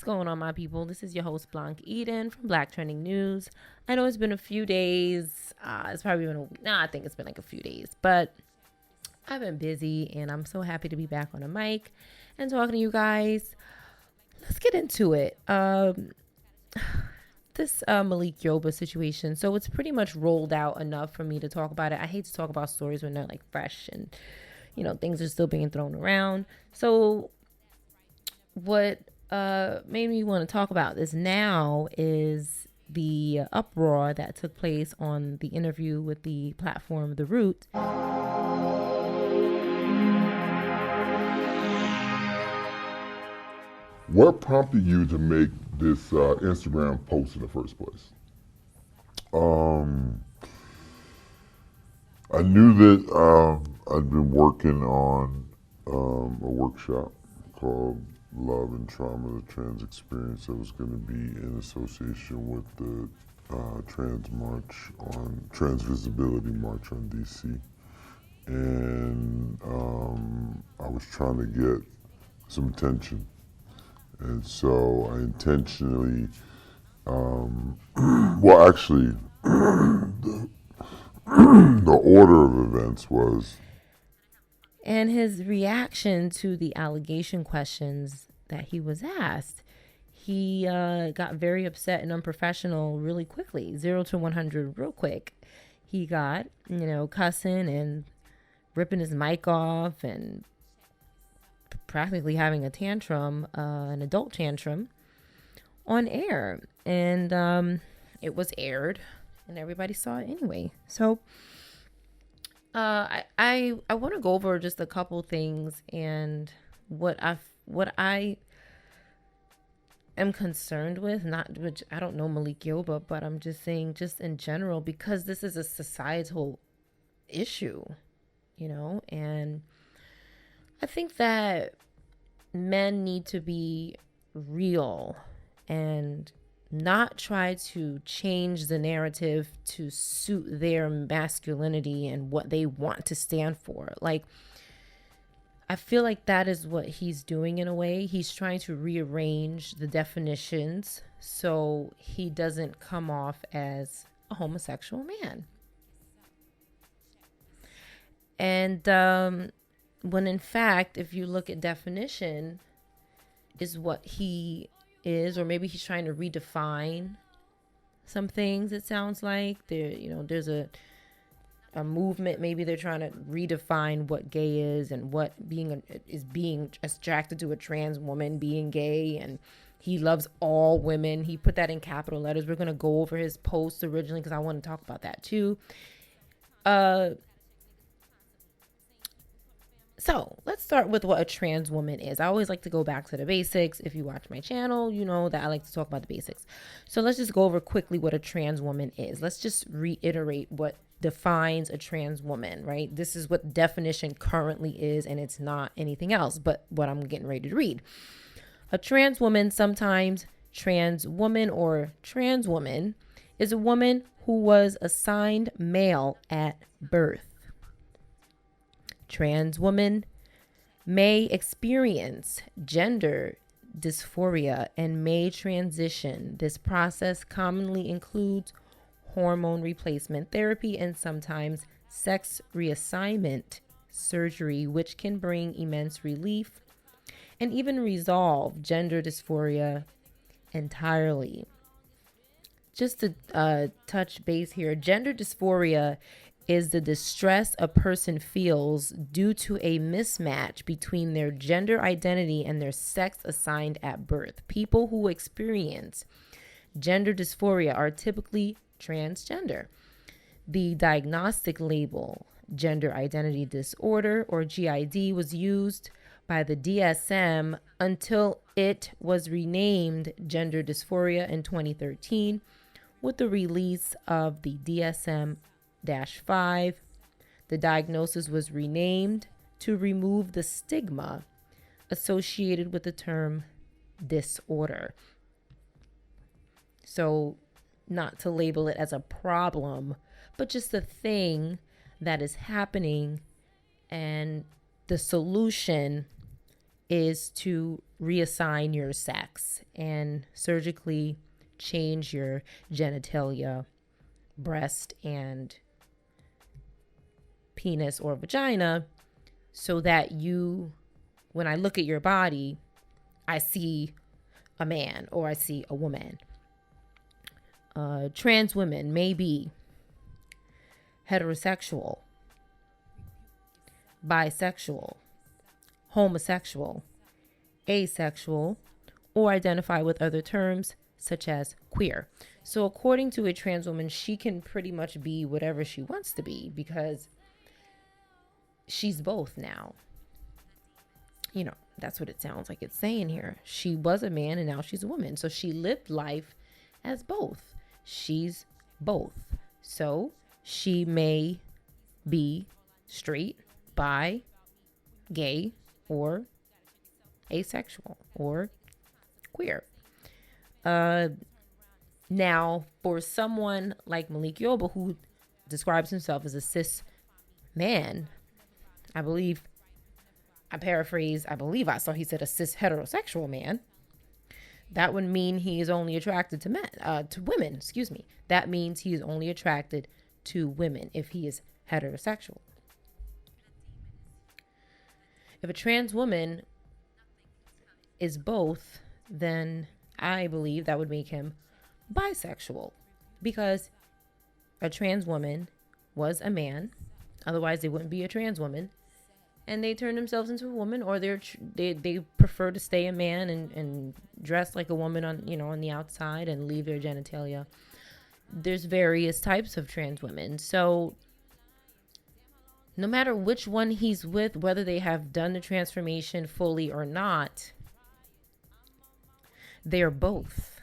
What's going on, my people? This is your host, Blanche Eden from Black Trending News. I know it's been a few days. It's probably been I think it's been like a few days, but I've been busy and I'm so happy to be back on a mic and talking to you guys. Let's get into it. This Malik Yoba situation. So it's pretty much rolled out enough for me to talk about it. I hate to talk about stories when they're like fresh and, things are still being thrown around. So what made me want to talk about this now is the uproar that took place on the interview with the platform The Root. What prompted you to make this Instagram post in the first place? I knew that I'd been working on a workshop called Love and Trauma, the Trans Experience, that was going to be in association with the Trans Visibility March on DC. And I was trying to get some attention. And so I intentionally, the order of events was. And his reaction to the allegation questions that he was asked, he got very upset and unprofessional really quickly, 0 to 100 real quick. He got, cussing and ripping his mic off and practically having a tantrum, an adult tantrum on air. And it was aired and everybody saw it anyway. So I want to go over just a couple things and what I am concerned with, which I don't know Malik Yoba, but I'm just saying just in general, because this is a societal issue, and I think that men need to be real and not try to change the narrative to suit their masculinity and what they want to stand for. Like, I feel like that is what he's doing in a way. He's trying to rearrange the definitions so he doesn't come off as a homosexual man. And when in fact, if you look at definition, is what he is, or maybe he's trying to redefine some things. It sounds like there's a movement. Maybe they're trying to redefine what gay is and what being attracted to a trans woman, being gay, and he loves all women. He put that in capital letters. We're gonna go over his post originally because I want to talk about that too. So let's start with what a trans woman is. I always like to go back to the basics. If you watch my channel, you know that I like to talk about the basics. So let's just go over quickly what a trans woman is. Let's just reiterate what defines a trans woman, right? This is what definition currently is, and it's not anything else but what I'm getting ready to read. A trans woman, sometimes trans woman or trans woman, is a woman who was assigned male at birth. Trans women may experience gender dysphoria and may transition. This process commonly includes hormone replacement therapy and sometimes sex reassignment surgery, which can bring immense relief and even resolve gender dysphoria entirely. Just to touch base here, gender dysphoria is the distress a person feels due to a mismatch between their gender identity and their sex assigned at birth. People who experience gender dysphoria are typically transgender. The diagnostic label, gender identity disorder, or GID, was used by the DSM until it was renamed gender dysphoria in 2013 with the release of the DSM-5. The diagnosis was renamed to remove the stigma associated with the term disorder. So not to label it as a problem, but just a thing that is happening, and the solution is to reassign your sex and surgically change your genitalia, breast, and penis or vagina so that you, when I look at your body, I see a man or I see a woman. Trans women may be heterosexual, bisexual, homosexual, asexual, or identify with other terms such as queer. So according to a trans woman, she can pretty much be whatever she wants to be because she's both now. You know, that's what it sounds like it's saying here. She was a man and now she's a woman. So she lived life as both. She's both. So she may be straight, bi, gay, or asexual, or queer. Now, for someone like Malik Yoba, who describes himself as a cis man, I saw he said a cis heterosexual man. That would mean he is only attracted to women, excuse me. That means he is only attracted to women if he is heterosexual. If a trans woman is both, then I believe that would make him bisexual because a trans woman was a man. Otherwise, they wouldn't be a trans woman. And they turn themselves into a woman, or they prefer to stay a man and dress like a woman on the outside and leave their genitalia. There's various types of trans women. So no matter which one he's with, whether they have done the transformation fully or not, they're both.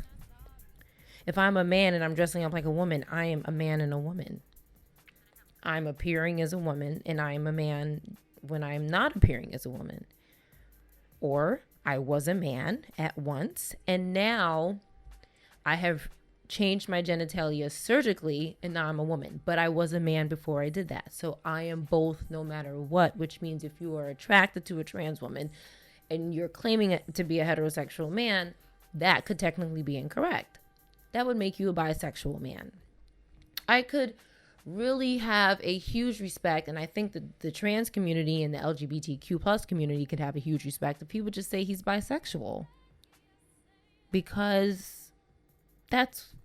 If I'm a man and I'm dressing up like a woman, I am a man and a woman. I'm appearing as a woman and I am a man when I'm not appearing as a woman. Or I was a man at once and now I have changed my genitalia surgically and now I'm a woman, but I was a man before I did that. So I am both no matter what, which means if you are attracted to a trans woman and you're claiming it to be a heterosexual man, that could technically be incorrect. That would make you a bisexual man. I could really have a huge respect, and I think that the trans community and the LGBTQ plus community could have a huge respect if people just say he's bisexual, because that's,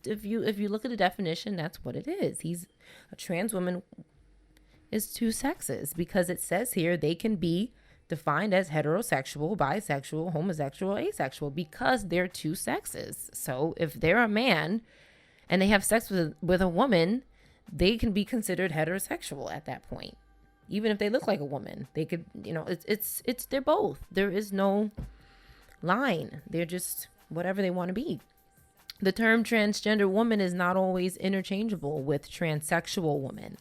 if you look at the definition, that's what it is. He's a trans woman is two sexes, because it says here they can be defined as heterosexual, bisexual, homosexual, asexual, because they're two sexes. So if they're a man and they have sex with a woman, they can be considered heterosexual at that point. Even if they look like a woman, they could, they're both. There is no line. They're just whatever they want to be. The term transgender woman is not always interchangeable with transsexual woman.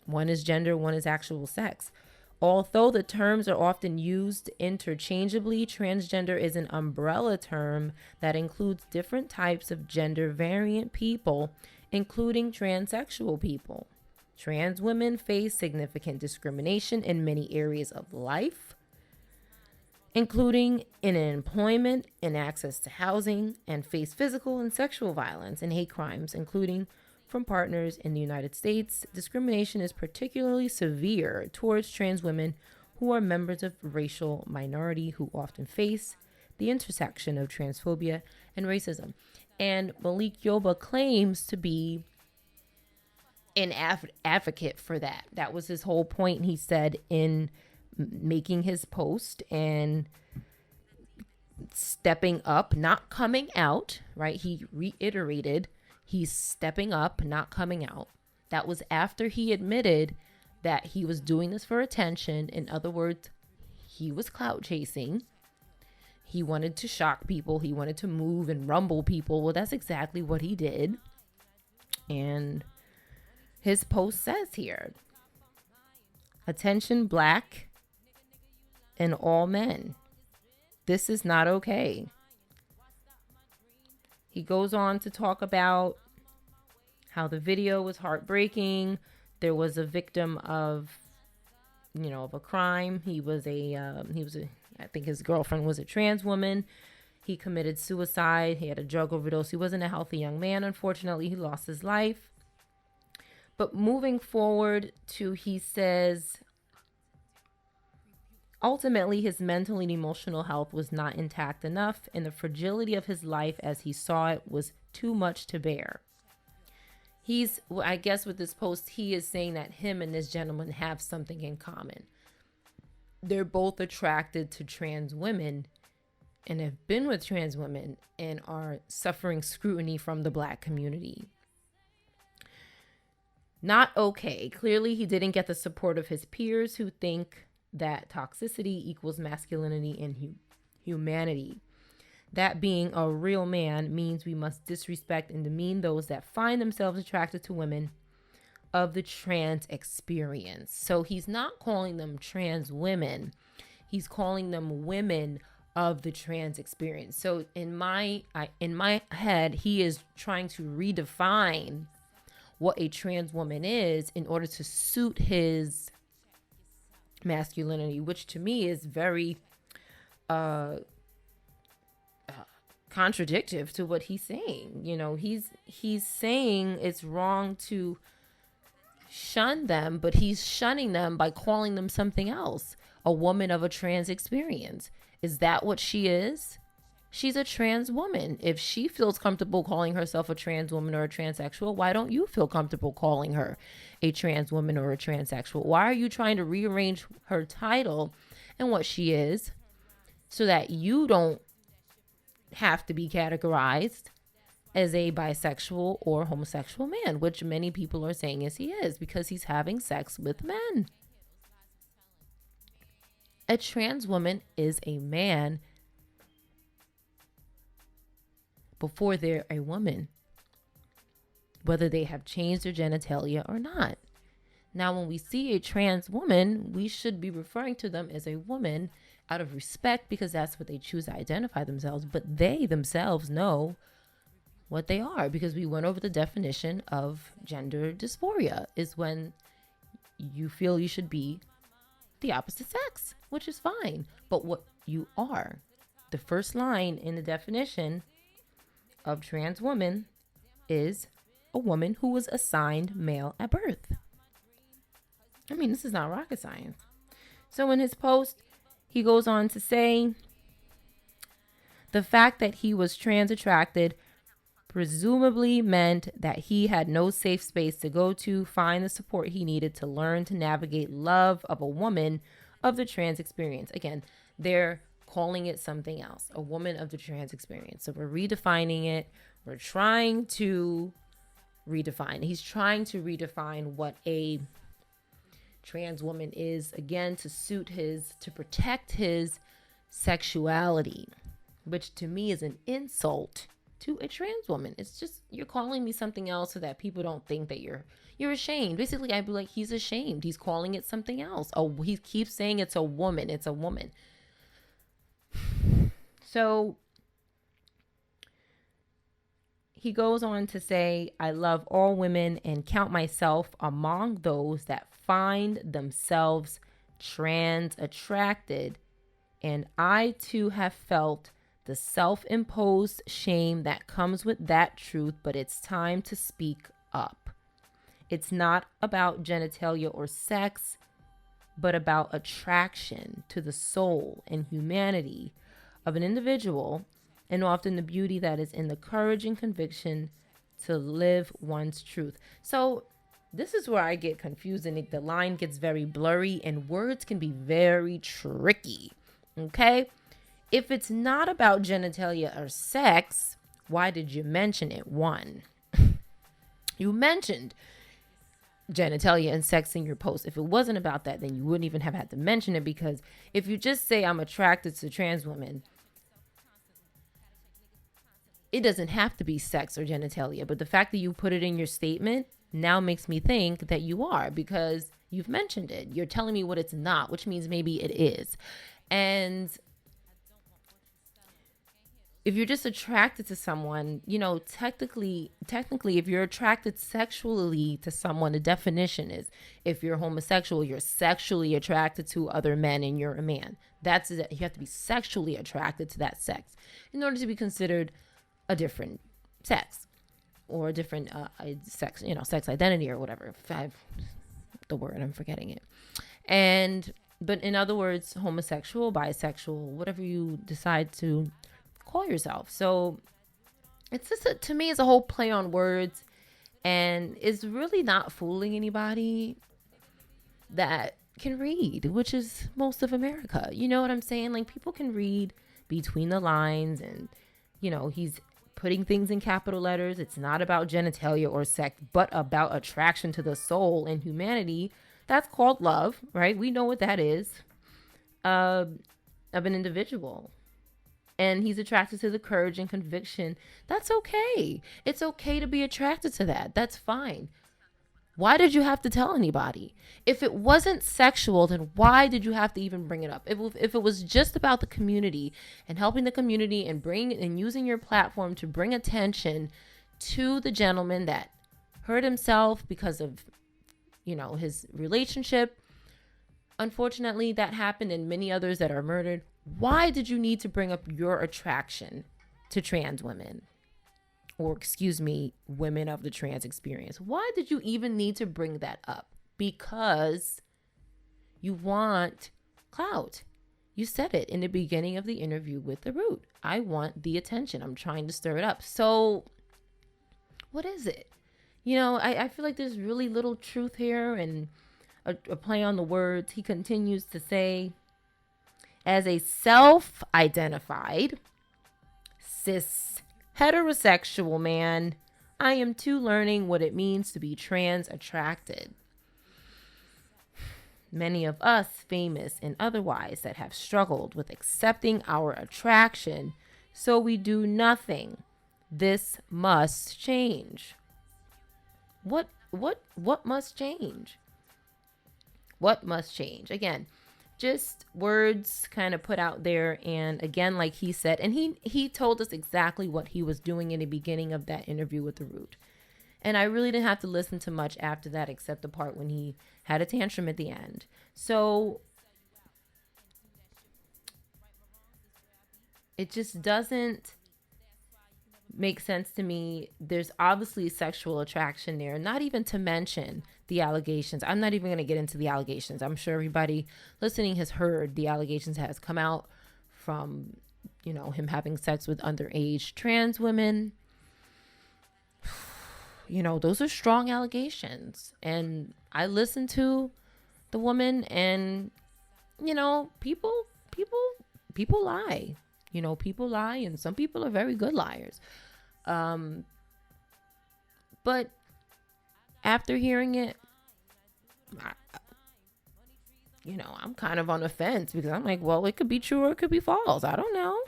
One is gender, one is actual sex. Although the terms are often used interchangeably, transgender is an umbrella term that includes different types of gender variant people, including transsexual people. Trans women face significant discrimination in many areas of life, including in employment and access to housing, and face physical and sexual violence and hate crimes, including from partners in the United States. Discrimination is particularly severe towards trans women who are members of racial minority who often face the intersection of transphobia and racism. And Malik Yoba claims to be an advocate for that. That was his whole point, he said, in making his post and stepping up, not coming out, right? He reiterated he's stepping up, not coming out. That was after he admitted that he was doing this for attention. In other words, he was clout chasing. He wanted to shock people. He wanted to move and rumble people. Well, that's exactly what he did. And his post says here, attention Black and all men. This is not okay. He goes on to talk about how the video was heartbreaking. There was a victim of of a crime. I think his girlfriend was a trans woman. He committed suicide. He had a drug overdose. He wasn't a healthy young man. Unfortunately, he lost his life. But moving forward he says, ultimately, his mental and emotional health was not intact enough, and the fragility of his life as he saw it was too much to bear. I guess with this post, he is saying that him and this gentleman have something in common. They're both attracted to trans women and have been with trans women and are suffering scrutiny from the Black community. Not okay. Clearly, he didn't get the support of his peers who think that toxicity equals masculinity and humanity. That being a real man means we must disrespect and demean those that find themselves attracted to women of the trans experience. So he's not calling them trans women. He's calling them women of the trans experience. So in my head, he is trying to redefine what a trans woman is in order to suit his masculinity, which to me is very contradictory to what he's saying. He's saying it's wrong to shun them, but he's shunning them by calling them something else, a woman of a trans experience. Is that what she is? She's a trans woman. If she feels comfortable calling herself a trans woman or a transsexual, why don't you feel comfortable calling her a trans woman or a transsexual? Why are you trying to rearrange her title and what she is so that you don't have to be categorized as a bisexual or homosexual man, which many people are saying he is because he's having sex with men? A trans woman is a man before they're a woman, whether they have changed their genitalia or not. Now, when we see a trans woman, we should be referring to them as a woman out of respect because that's what they choose to identify themselves. But they themselves know what they are because we went over the definition of gender dysphoria is when you feel you should be the opposite sex, which is fine. But what you are, the first line in the definition of trans woman is a woman who was assigned male at birth. I mean, this is not rocket science. So in his post, he goes on to say, the fact that he was trans attracted presumably meant that he had no safe space to go to find the support he needed to learn to navigate love of a woman of the trans experience. Again, they're calling it something else, a woman of the trans experience. So we're redefining it. We're trying to redefine. He's trying to redefine what a trans woman is, again, to protect his sexuality, which to me is an insult to a trans woman. It's just, you're calling me something else so that people don't think that you're ashamed. Basically, I'd be like, he's ashamed. He's calling it something else. Oh, he keeps saying it's a woman. It's a woman. So he goes on to say, I love all women and count myself among those that find themselves trans attracted. And I too have felt the self-imposed shame that comes with that truth, but it's time to speak up. It's not about genitalia or sex, but about attraction to the soul and humanity of an individual, and often the beauty that is in the courage and conviction to live one's truth. So this is where I get confused and the line gets very blurry and words can be very tricky. Okay? If it's not about genitalia or sex, why did you mention it? One, you mentioned genitalia and sex in your post. If it wasn't about that, then you wouldn't even have had to mention it, because if you just say I'm attracted to trans women, it doesn't have to be sex or genitalia. But the fact that you put it in your statement now makes me think that you are, because you've mentioned it. You're telling me what it's not, which means maybe it is. And if you're just attracted to someone, technically, if you're attracted sexually to someone, the definition is if you're homosexual, you're sexually attracted to other men and you're a man. That's it. You have to be sexually attracted to that sex in order to be considered a different sex or a different sex, sex identity or whatever. If I have the word, I'm forgetting it. But in other words, homosexual, bisexual, whatever you decide to call yourself. So it's just to me, it's a whole play on words, and it's really not fooling anybody that can read, which is most of America. You know what I'm saying? Like, people can read between the lines, and he's putting things in capital letters. It's not about genitalia or sex, but about attraction to the soul and humanity. That's called love, right? We know what that is, of an individual. And he's attracted to the courage and conviction. That's okay. It's okay to be attracted to that. That's fine. Why did you have to tell anybody? If it wasn't sexual, then why did you have to even bring it up? If it was just about the community and helping the community and using your platform to bring attention to the gentleman that hurt himself because of, his relationship. Unfortunately, that happened, and many others that are murdered. Why did you need to bring up your attraction to trans women? Or, women of the trans experience? Why did you even need to bring that up? Because you want clout. You said it in the beginning of the interview with The Root. I want the attention. I'm trying to stir it up. So, what is it? I feel like there's really little truth here, and a play on the words. He continues to say, as a self-identified, cis, heterosexual man, I am too learning what it means to be trans-attracted. Many of us, famous and otherwise, that have struggled with accepting our attraction, so we do nothing. This must change. What must change? What must change? Again, just words kind of put out there. And again, like he said, and he told us exactly what he was doing in the beginning of that interview with The Root. And I really didn't have to listen to much after that, except the part when he had a tantrum at the end. So it just doesn't make sense to me. There's obviously sexual attraction there, not even to mention the allegations. I'm not even going to get into the allegations. I'm sure everybody listening has heard the allegations has come out from, him having sex with underage trans women. Those are strong allegations. And I listened to the woman, and, people lie. People lie, and some people are very good liars. But after hearing it, I'm kind of on the fence, because I'm like, well, it could be true or it could be false. I don't know.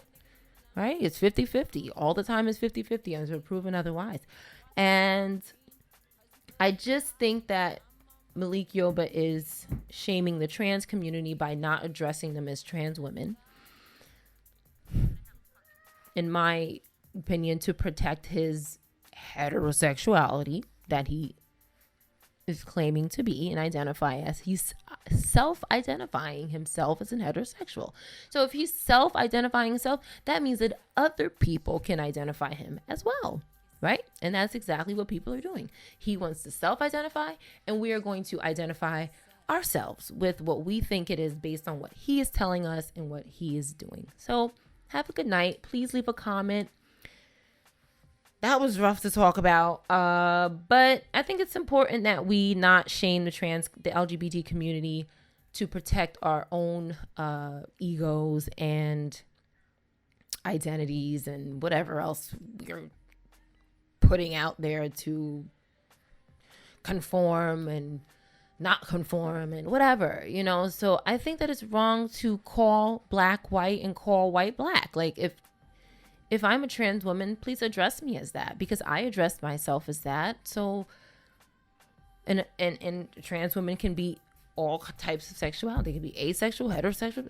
Right? It's 50-50. All the time is 50-50 until proven otherwise. And I just think that Malik Yoba is shaming the trans community by not addressing them as trans women. In my opinion, to protect his heterosexuality that he is claiming to be and identify as. He's self-identifying himself as an heterosexual. So if he's self-identifying himself, that means that other people can identify him as well, right? And that's exactly what people are doing. He wants to self-identify, and we are going to identify ourselves with what we think it is based on what he is telling us and what he is doing. So have a good night. Please leave a comment. That was rough to talk about, but I think it's important that we not shame the LGBT community to protect our own egos and identities and whatever else we're putting out there to conform and not conform and whatever, So I think that it's wrong to call black white and call white black. Like, if I'm a trans woman, please address me as that, because I address myself as that. So, and trans women can be all types of sexuality. They can be asexual, heterosexual,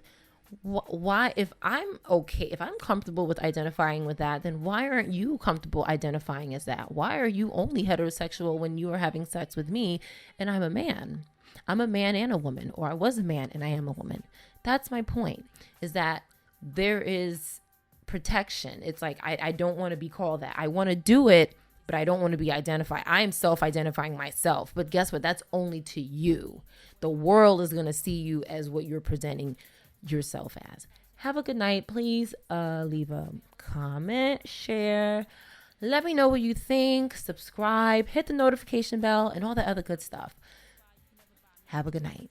Why, if I'm okay, if I'm comfortable with identifying with that, then why aren't you comfortable identifying as that? Why are you only heterosexual when you are having sex with me and I'm a man? I'm a man and a woman, or I was a man and I am a woman. That's my point, is that there is protection. It's like, I don't want to be called that. I want to do it, but I don't want to be identified. I am self-identifying myself. But guess what? That's only to you. The world is going to see you as what you're presenting yourself as. Have a good night. Please leave a comment, share. Let me know what you think. Subscribe, hit the notification bell, and all that other good stuff. Have a good night.